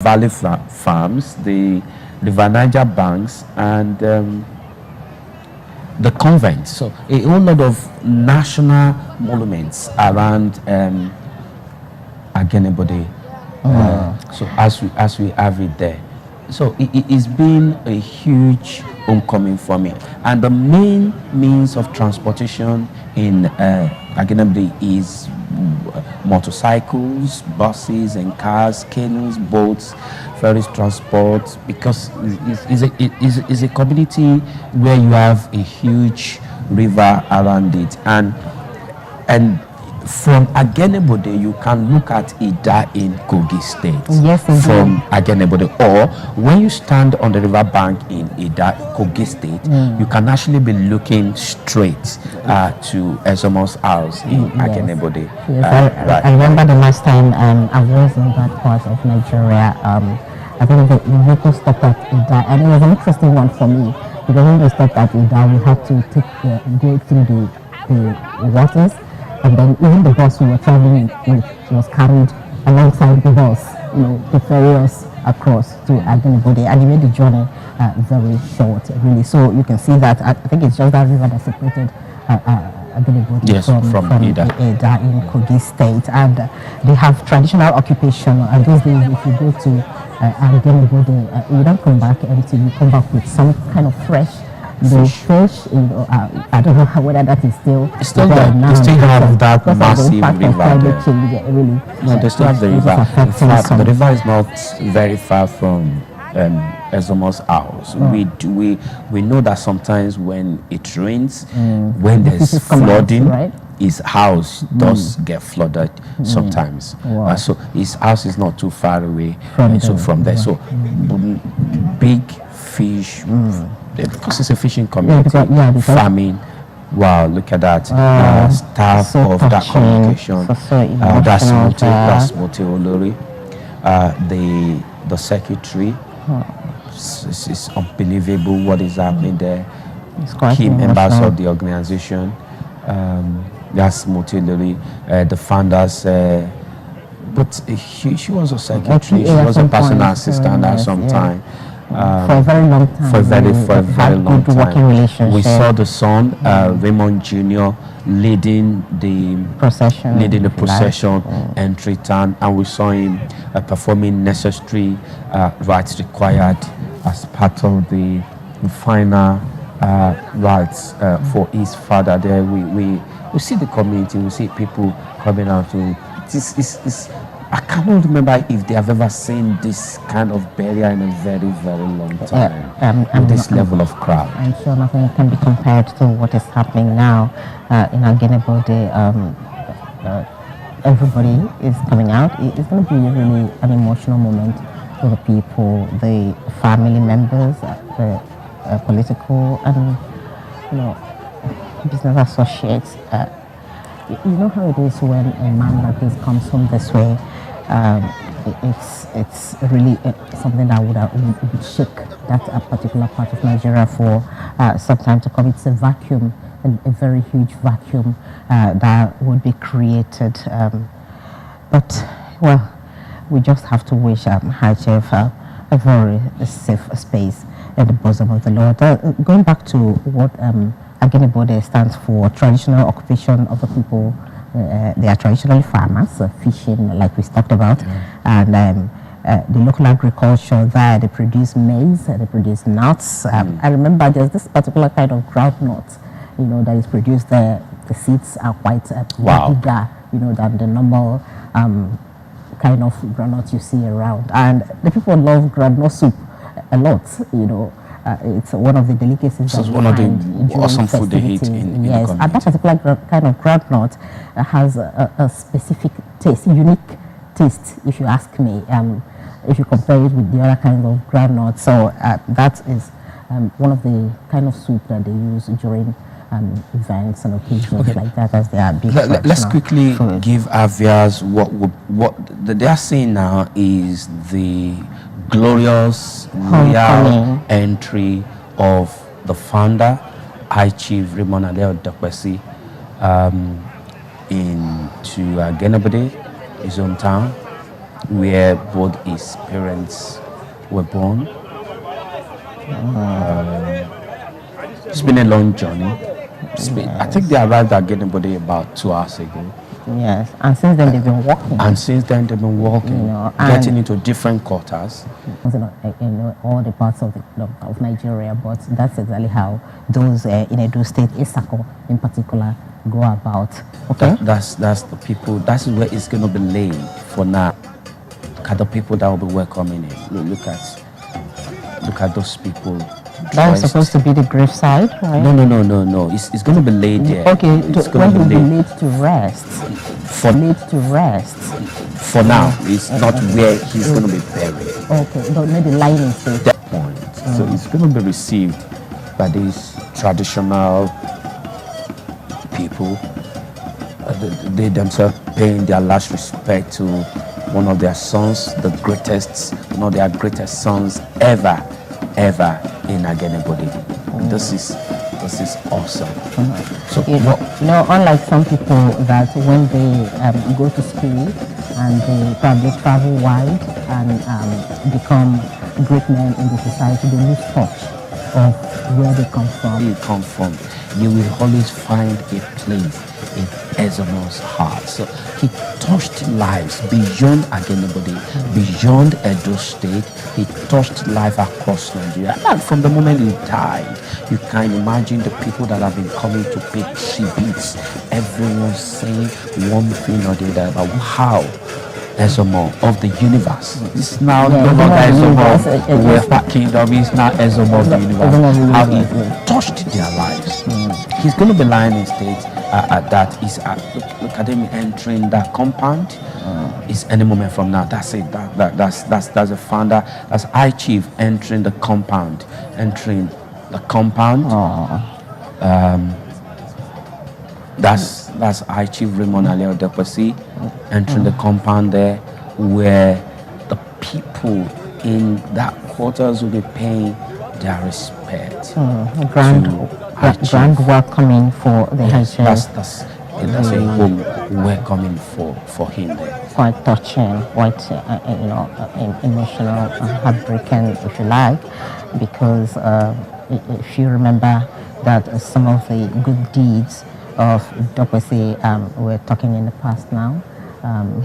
Valley Farms, the River Niger banks, and the convent. So a whole lot of national monuments around Agenebode. So as we have it there, so it's been a huge homecoming for me. And the main means of transportation in Agenebode is motorcycles, buses, and cars, canoes, boats, ferry transport, because it's a community where you have a huge river around it, and from Agenebode you can look at Ida in Kogi State. Yes, indeed. From Agenebode, or when you stand on the river bank in Ida, Kogi State, you can actually be looking straight to Ezomo's house in Agenebode. Yes, I remember the last time I was in that part of Nigeria. I think the vehicle stopped at Ida, and it was an interesting one for me, because when we stopped at Ida, we had to go through the waters. And then even the bus we were traveling with was carried alongside the bus, to ferry us across to Agenebode, and it made the journey very short, really. So you can see that I think it's just that river that separated Agenebode from Ida in Kogi State, and they have traditional occupation. And these days, if you go to Agenebode, you don't come back empty. You come back with some kind of fresh. The fish, I don't know whether that is still there now. They still have that massive river there. Change, really. No, they still have the river. In fact, the river is not very far from Ezomo's house. We know that sometimes when it rains, when there's flooding, right? His house does get flooded sometimes. Wow. So his house is not too far away from there. So big fish. Because it's a fishing community, farming. Wow, look at that. Staff of that communication. That's Mote Olori. The secretary. It's unbelievable what is happening there. Key members of the organization. That's Mote Olori. The founders. But she was a secretary. She was a personal assistant at some time. For a very long time. For a very long time. We saw the son, Mm. Raymond Jr., leading the procession, entry turn, and we saw him performing necessary rites required as part of the final rites for his father. There, we see the community, we see people coming out to. It's I cannot remember if they have ever seen this kind of burial in a very, very long time. With this level of crowd. I'm sure nothing can be compared to what is happening now in Agenebode. Everybody is coming out. It's going to be really an emotional moment for the people, the family members, the political and business associates. You know how it is when a man like this comes home this way. It's really something that would shake that particular part of Nigeria for some time to come. It's a vacuum, a very huge vacuum that would be created. But well, we just have to wish High Chief a very safe space in the bosom of the Lord. Going back to what Agenebode stands for, traditional occupation of the people. They are traditionally farmers, fishing, like we talked about, and the local agriculture there. They produce maize, they produce nuts. I remember there's this particular kind of groundnut, that is produced there. The seeds are quite bigger, than the normal kind of groundnut you see around. And the people love groundnut soup a lot, it's one of the delicacies. So it's one of the awesome food they eat in the community. And that particular kind of groundnut has a specific taste, unique taste, if you ask me, if you compare it with the other kinds of groundnuts. So that is one of the kind of soup that they use during events and occasions like that, as they are big. Let's quickly give our viewers what they are saying now is the glorious royal entry of the founder, High Chief Raymond Adele Dokpesi, into Agenebode, his hometown, where both his parents were born. It's been a long journey. I think they arrived at Genebode about 2 hours ago. Yes, and since then they've been walking. Getting into different quarters. All the parts of Nigeria, but that's exactly how those in Edo State, Isako in particular, go about. Okay, that's the people. That's where it's going to be laid for now. Look at the people that will be welcoming it. Look at those people. That's supposed to be the graveside, right? No. It's going to be laid there. Okay, when will be laid to rest? For now, it's not where he's going to be buried. Okay, but maybe lying in state. That point. So it's going to be received by these traditional people. They themselves paying their last respect to one of their sons, one of their greatest sons ever in Agenebode. This is awesome. So unlike some people that when they go to school and they probably travel wide and become great men in the society, they lose touch of where they come from. You will always find a place in Ezemo's heart. So he touched lives beyond Agenebode, beyond Edo State. He touched life across Nigeria. And from the moment he died, you can imagine the people that have been coming to pay tributes. Everyone saying one thing or the other about how Ezemo of the universe. It's now no longer Ezemo of the West Kingdom. It's now Ezemo of the universe. How he touched their lives. He's going to be lying in state at that. Look at him entering that compound. It's any moment from now. That's it. That's the founder. That's High Chief entering the compound. That's High Chief Raymond Aleo Deposi entering the compound there, where the people in that quarters will be paying their respect. Grand welcoming for the High Chief. That's a home welcoming for him there. Quite touching, quite emotional, heartbreaking, if you like, because if you remember that some of the good deeds of Dokwesi, we're talking in the past now.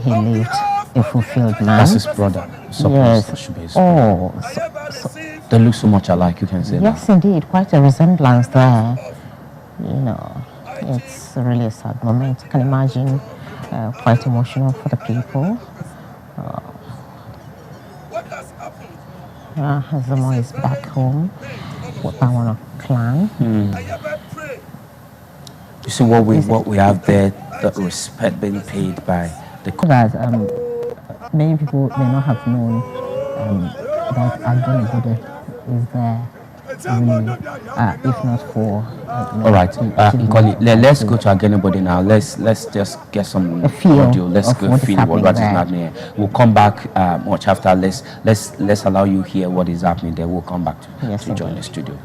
He lived a fulfilled man. That's his brother. Yes. Should be his brother. They look so much alike, you can say. Yes, that. Indeed, quite a resemblance there. It's really a sad moment. I can imagine, quite emotional for the people. Zemo is back home with our clan. You see what we have there, the respect being paid by the that many people may not have known that Agenebode is there really, if not for all right, let's go to Agenebode now. Let's just get some audio. Let's go feel what is happening here. We'll come back much after. Let's allow you hear what is happening there. We'll come back to join the studio.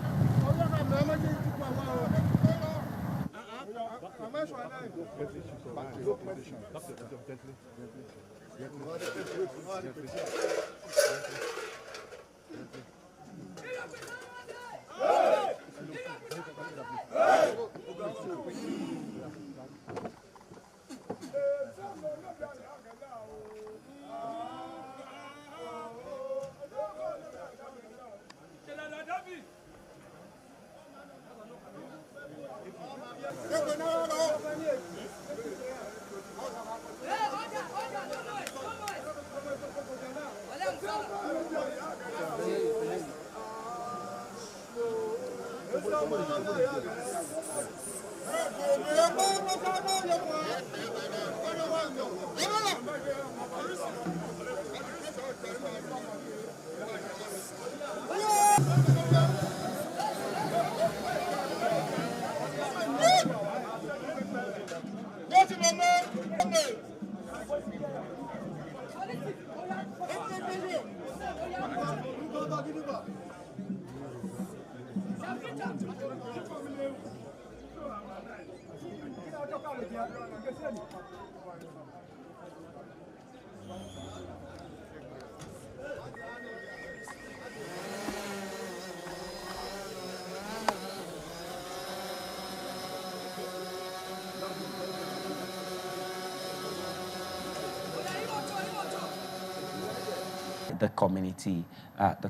The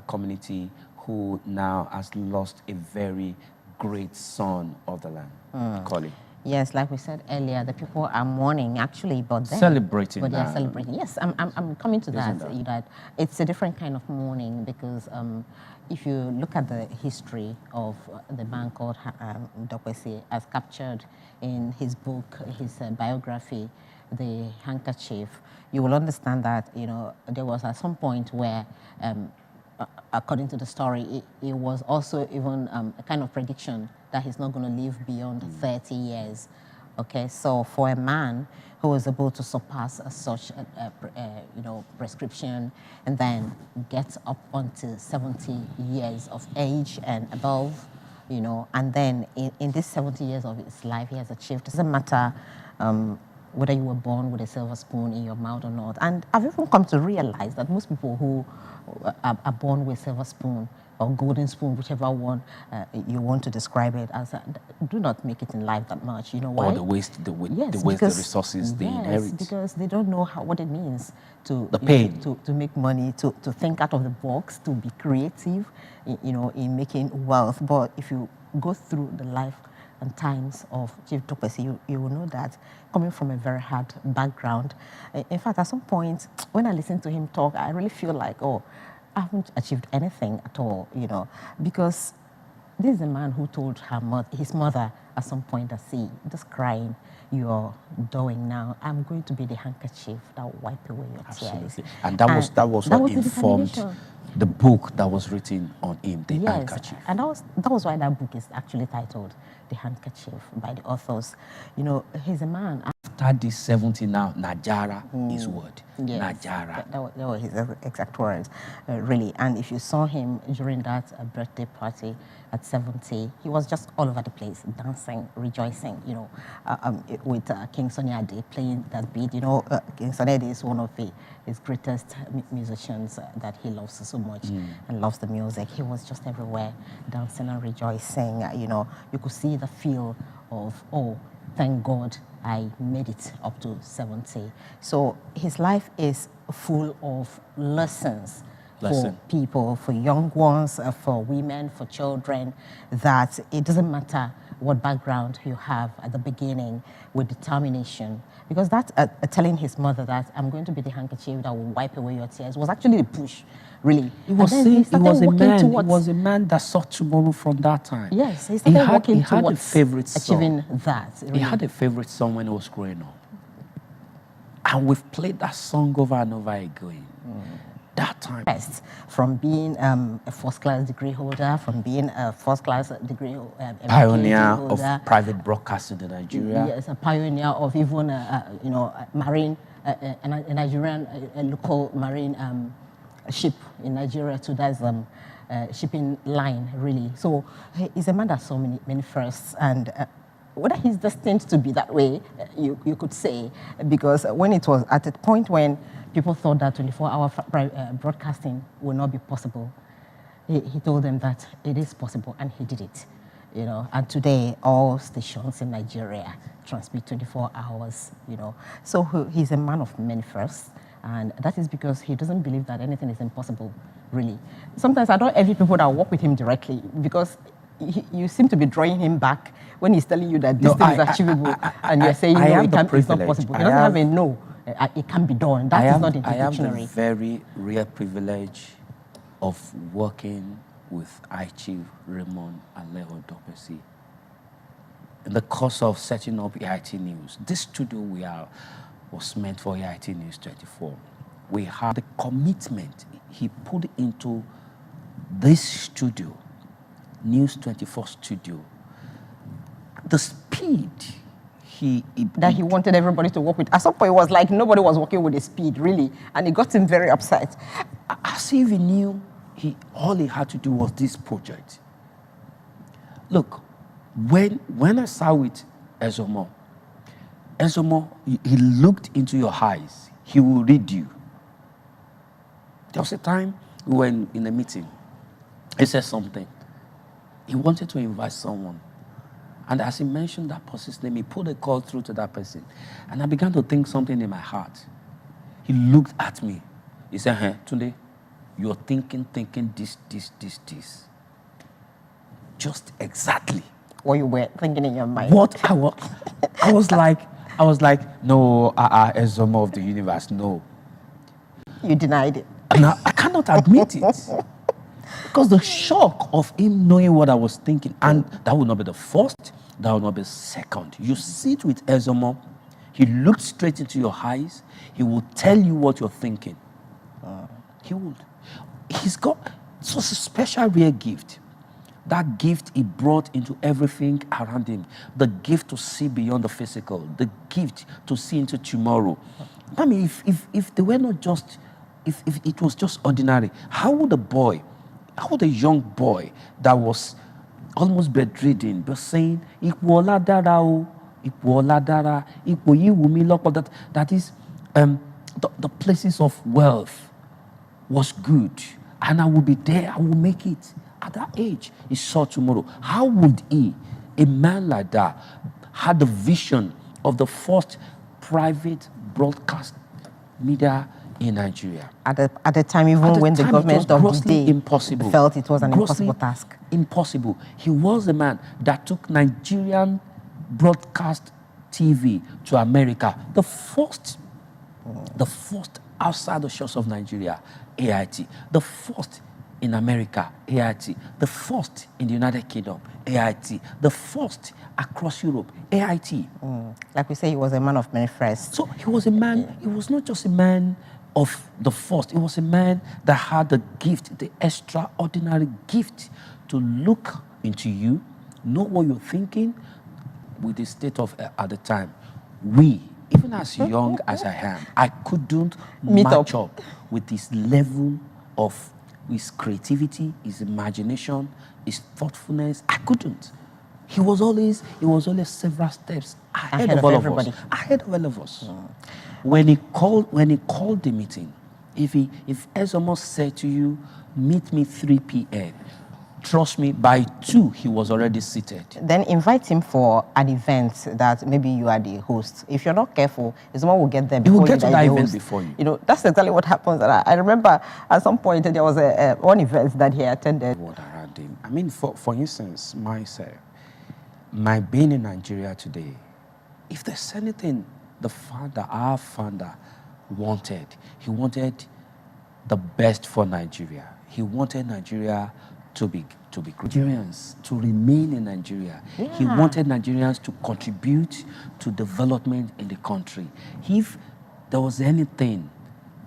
community who now has lost a very great son of the land, Colin. Yes, like we said earlier, the people are mourning actually, but then celebrating. But they're celebrating. Yes, I'm coming to that. That it's a different kind of mourning because if you look at the history of the man called Dokwesi, as captured in his book, his biography, The Handkerchief, you will understand that there was at some point where. According to the story, it was also even a kind of prediction that he's not going to live beyond 30 years. Okay, so for a man who was able to surpass such prescription and then get up until 70 years of age and above, and then in these 70 years of his life, he has achieved. It doesn't matter whether you were born with a silver spoon in your mouth or not. And I've even come to realize that most people who are born with silver spoon or golden spoon, whichever one you want to describe it as, do not make it in life that much. You know why? Or the waste the resources they inherit. Because they don't know what it means to to make money, to think out of the box, to be creative, in making wealth. But if you go through the life and times of Chief Dokwesi, you will know that coming from a very hard background. In fact, at some point, when I listen to him talk, I really feel like, oh, I haven't achieved anything at all, because this is a man who told his mother at some point that, see, just crying, you're doing now. I'm going to be the handkerchief that will wipe away your tears. Absolutely. And that was what informed the book that was written on him, The Handkerchief. And that was why that book is actually titled The Handkerchief by the authors. He's a man. After this 70 now, Najara is word. Yes, Najara. That was his exact words, really. And if you saw him during that birthday party at 70, he was just all over the place, dancing, rejoicing, with King Sunny Ade playing that beat. King Sunny Ade is one of his greatest musicians that he loves so much and loves the music. He was just everywhere, dancing and rejoicing. You could see the feel of, oh, thank God I made it up to 70. So his life is full of lessons for people, for young ones, for women, for children, that it doesn't matter what background you have at the beginning, with determination. Because that telling his mother that I'm going to be the handkerchief that will wipe away your tears was actually a push, really. He was a man that saw tomorrow from that time. Yes, he started working towards a favorite achieving that. Really. He had a favorite song when he was growing up. And we've played that song over and over again. That time. From being a first-class degree holder, from being a first-class degree pioneer of private broadcasting in Nigeria. Yes, a pioneer of even marine, a Nigerian local marine ship in Nigeria too. That's shipping line, really. So he's a man that saw many firsts, and whether he's destined to be that way, you could say, because when it was at a point when people thought that 24-hour broadcasting will not be possible, he told them that it is possible, and he did it. And today all stations in Nigeria transmit 24 hours. So he's a man of many firsts, and that is because he doesn't believe that anything is impossible, really. Sometimes I don't envy people that work with him directly, because you seem to be drawing him back when he's telling you that this thing is achievable, and you're saying it's not possible. He doesn't have a no. It can be done. That is not in the dictionary. I have the very rare privilege of working with Chief Raymond Alejo Dokwesi. In the course of setting up AIT News, this studio was meant for AIT News 24. We had the commitment he put into this studio, News 24 studio, the speed that he wanted everybody to work with. At some point, it was like nobody was working with the speed, really, and it got him very upset. As if he knew all he had to do was this project. Look, when I sat with Ezomo, he looked into your eyes. He will read you. There was a time we were in a meeting. He said something. He wanted to invite someone. And as he mentioned that person's name, he put a call through to that person. And I began to think something in my heart. He looked at me. He said, "Hey, Tunde, you're thinking this. Just exactly what you were thinking in your mind." What I was like, no, Ezomo of the universe, no. You denied it. Now, I cannot admit it. Because the shock of him knowing what I was thinking, and that would not be the first, that would not be the second. You sit with Ezomo, he looks straight into your eyes, he will tell you what you're thinking. He would. He's got such a special, rare gift. That gift he brought into everything around him. The gift to see beyond the physical. The gift to see into tomorrow. I mean, if they were not just, if it was just ordinary, how would a young boy that was almost bedridden be saying, "Ikwola dara o, ikwola dara, ikwoyi wumi lopo," that is, the places of wealth was good, and I will be there, I will make it. At that age, he saw tomorrow. How would a man like that, had the vision of the first private broadcast media in Nigeria? At the time, even when the government of the day impossible. Felt it was an impossible task. Impossible. He was the man that took Nigerian broadcast TV to America. The first outside the shores of Nigeria, AIT. The first in America, AIT. The first in the United Kingdom, AIT. The first across Europe, AIT. Like we say, he was a man of many firsts. So he was a man, he was not just a man of the first, he was a man that had the gift, the extraordinary gift to look into you, know what you're thinking with the state of at the time. Even as young as I am, I couldn't match up with this level of his creativity, his imagination, his thoughtfulness. I couldn't. He was always several steps ahead of all everybody. of us. Ahead of all of us. When he called the meeting, if Ezomo said to you, "Meet me 3 p.m., trust me, by 2 he was already seated. Then invite him for an event that maybe you are the host. If you're not careful, someone will get there before you. He will get to that event before you. You know, that's exactly what happens. And I remember at some point there was one event that he attended. What around him? I mean, for instance, myself, my being in Nigeria today, if there's anything our founder wanted, he wanted the best for Nigeria. He wanted Nigeria to be Nigerians to remain in Nigeria. Yeah. He wanted Nigerians to contribute to development in the country. If there was anything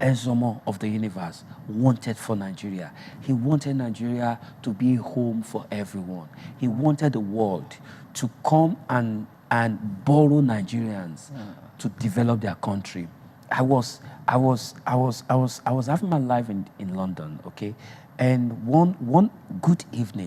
Ezomo of the universe wanted for Nigeria, he wanted Nigeria to be a home for everyone. He wanted the world to come and borrow Nigerians to develop their country. I was having my life in London, okay? And one good evening,